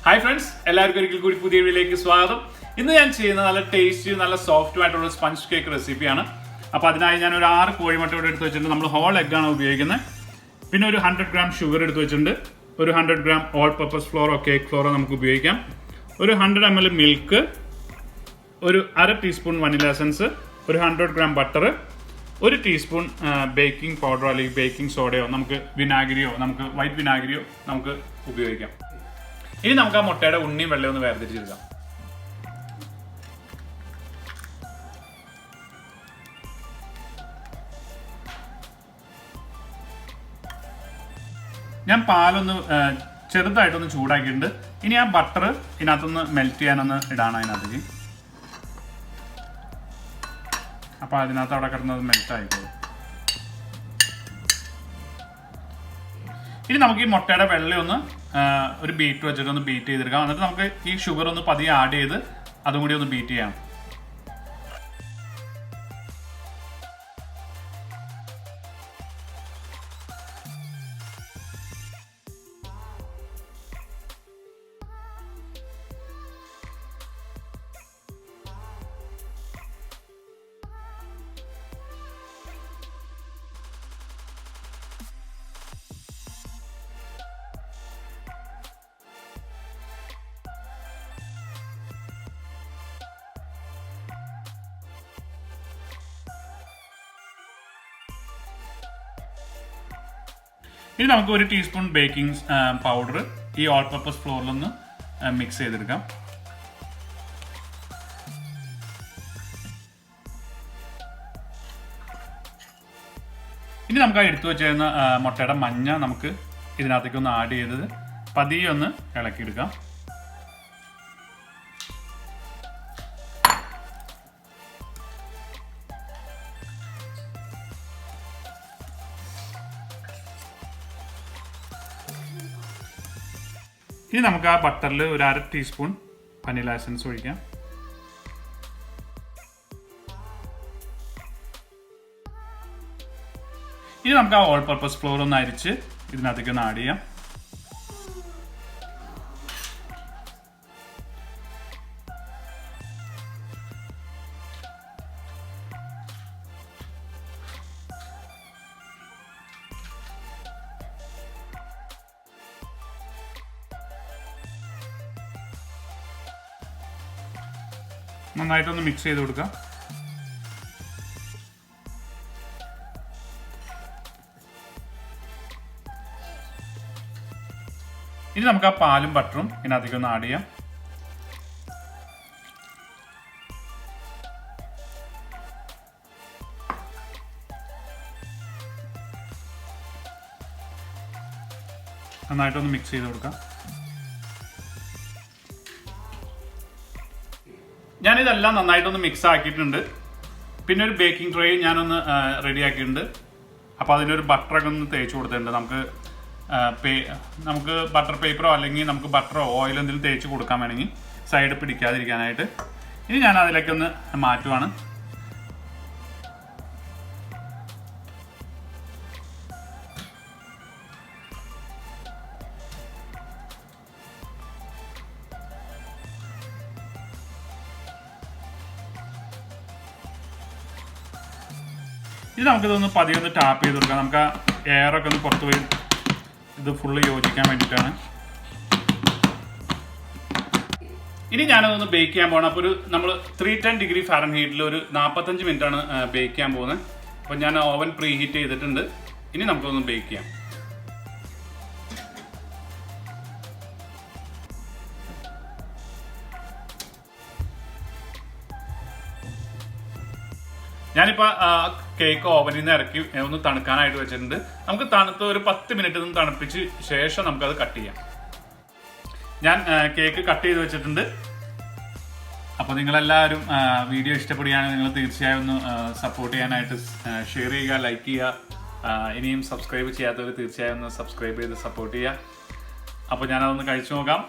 Hi friends, എല്ലാവർക്കും ഒരിക്കൽ കൂടി പുതിയ വീഡിയോയിലേക്ക് സ്വാഗതം. ഇന്ന് ഞാൻ ചെയ്യുന്ന നല്ല ടേസ്റ്റിയും നല്ല സോഫ്റ്റും ആയിട്ടുള്ള സ്പഞ്ച് കേക്ക് റെസിപ്പിയാണ്. അപ്പോൾ അതിനായി ഞാൻ ഒരു 6 കോഴിമുട്ട ഇവിടെ എടുത്ത് വെച്ചിട്ടുണ്ട്. നമ്മൾ ഹോൾ എഗ്ഗാണ് ഉപയോഗിക്കുന്നത്. പിന്നെ ഒരു 100 ഗ്രാം ഷുഗർ എടുത്ത് വെച്ചിട്ടുണ്ട്. ഒരു 100 gram all purpose fluoro cake fluoro നമുക്ക് ഉപയോഗിക്കാം. ഒരു 100 ml മിൽക്ക്, ഒരു 1/2 ടീസ്പൂൺ വനില എസൻസ്, ഒരു 100 ഗ്രാം ബട്ടർ, ഒരു ടീസ്പൂൺ ബേക്കിംഗ് പൗഡറോ അല്ലെങ്കിൽ ബേക്കിംഗ് സോഡയോ, നമുക്ക് വിനാഗിരിയോ, നമുക്ക് വൈറ്റ് വിനാഗിരിയോ നമുക്ക് ഉപയോഗിക്കാം. ഇനി നമുക്ക് ആ മുട്ടയുടെ ഉണ്ണിയും വെള്ളയും ഒന്ന് വേർതിരിച്ചെടുക്കാം. ഞാൻ പാലൊന്ന് ചെറുതായിട്ടൊന്ന് ചൂടാക്കിയിട്ടുണ്ട്. ഇനി ആ ബട്ടർ ഇതിനകത്തൊന്ന് മെൽറ്റ് ചെയ്യാനൊന്ന് ഇടാണ് അതിനകത്തേക്ക്. അപ്പോൾ അതിനകത്ത് അവിടെ കിടന്നത് മെൽറ്റ് ആയിക്കോളും. ഇനി നമുക്ക് ഈ മുട്ടയുടെ വെള്ളം ഒന്ന് ഒരു ബീറ്റ് വെച്ചിട്ട് ഒന്ന് ബീറ്റ് ചെയ്തെടുക്കാം. എന്നിട്ട് നമുക്ക് ഈ ഷുഗർ ഒന്ന് പതിയെ ആഡ് ചെയ്ത് അതും കൂടി ഒന്ന് ബീറ്റ് ചെയ്യാം. ഇനി നമുക്ക് ഒരു ടീസ്പൂൺ ബേക്കിംഗ് പൗഡർ ഈ ഓൾ പർപ്പസ് ഫ്ലോറിലൊന്ന് മിക്സ് ചെയ്തെടുക്കാം. ഇനി നമുക്ക് ആ എടുത്തു വെച്ചിരുന്ന മുട്ടയുടെ മഞ്ഞ നമുക്ക് ഇതിനകത്തേക്ക് ഒന്ന് ആഡ് ചെയ്തത് പതിയെ ഒന്ന് ഇളക്കിയെടുക്കാം. ഇനി നമുക്ക് ആ ബട്ടറിൽ ഒരു 1/2 ടീസ്പൂൺ വനില എസൻസ് ഒഴിക്കാം. ഇനി നമുക്ക് ആ ഓൾ പർപ്പസ് ഫ്ലോർ ഒന്ന് അരിച്ച് ഇതിനകത്തേക്ക് ഒന്ന് ആഡ് ചെയ്യാം. നന്നായിട്ടൊന്ന് മിക്സ് ചെയ്ത് കൊടുക്കാം. ഇനി നമുക്ക് ആ പാലും ബട്ടറും ഇതിനകത്തേക്ക് ഒന്ന് ആഡ് ചെയ്യാം. നന്നായിട്ടൊന്ന് മിക്സ് ചെയ്ത് കൊടുക്കാം. ഞാനിതെല്ലാം നന്നായിട്ടൊന്ന് മിക്സ് ആക്കിയിട്ടുണ്ട്. പിന്നെ ഒരു ബേക്കിംഗ് ട്രേ ഞാനൊന്ന് റെഡി ആക്കിയിട്ടുണ്ട്. അപ്പോൾ അതിനൊരു ബട്ടറൊക്കെ ഒന്ന് തേച്ച് കൊടുത്തിട്ടുണ്ട്. നമുക്ക് ബട്ടർ പേപ്പറോ അല്ലെങ്കിൽ നമുക്ക് ബട്ടറോ ഓയിലോ എന്തെങ്കിലും തേച്ച് കൊടുക്കാൻ വേണമെങ്കിൽ സൈഡ് പിടിക്കാതിരിക്കാനായിട്ട്. ഇനി ഞാൻ അതിലേക്കൊന്ന് മാറ്റുവാണ്. ഇത് നമുക്കിതൊന്ന് പതിയെ ഒന്ന് ടാപ്പ് ചെയ്ത് കൊടുക്കാം. നമുക്ക് ആ എയറൊക്കെ ഒന്ന് പുറത്ത് പോയി ഇത് ഫുള്ള് യോജിക്കാൻ വേണ്ടിയിട്ടാണ്. ഇനി ഞാനതൊന്ന് ബേക്ക് ചെയ്യാൻ പോകണം. അപ്പോൾ നമ്മൾ 310 ഡിഗ്രി ഫാരൻഹീറ്റിൽ ഒരു 45 മിനിറ്റാണ് ബേക്ക് ചെയ്യാൻ പോകുന്നത്. അപ്പോൾ ഞാൻ ഓവൻ പ്രീ ഹീറ്റ് ചെയ്തിട്ടുണ്ട്. ഇനി നമുക്കൊന്ന് ബേക്ക് ചെയ്യാം. ഞാനിപ്പോൾ കേക്ക് ഓവനിൽ നിന്ന് ഇറക്കി ഒന്ന് തണുക്കാനായിട്ട് വെച്ചിട്ടുണ്ട്. നമുക്ക് തണുത്ത് ഒരു 10 മിനിറ്റ് ഒന്ന് തണുപ്പിച്ച് ശേഷം നമുക്കത് കട്ട് ചെയ്യാം. ഞാൻ കേക്ക് കട്ട് ചെയ്ത് വെച്ചിട്ടുണ്ട്. അപ്പോൾ നിങ്ങളെല്ലാവരും വീഡിയോ ഇഷ്ടപ്പെടുകയാണെങ്കിൽ നിങ്ങൾ തീർച്ചയായും ഒന്ന് സപ്പോർട്ട് ചെയ്യാനായിട്ട് ഷെയർ ചെയ്യുക, ലൈക്ക് ചെയ്യുക. ഇനിയും സബ്സ്ക്രൈബ് ചെയ്യാത്തവർ തീർച്ചയായും ഒന്ന് സബ്സ്ക്രൈബ് ചെയ്ത് സപ്പോർട്ട് ചെയ്യുക. അപ്പോൾ ഞാനതൊന്ന് കഴിച്ചു നോക്കാം.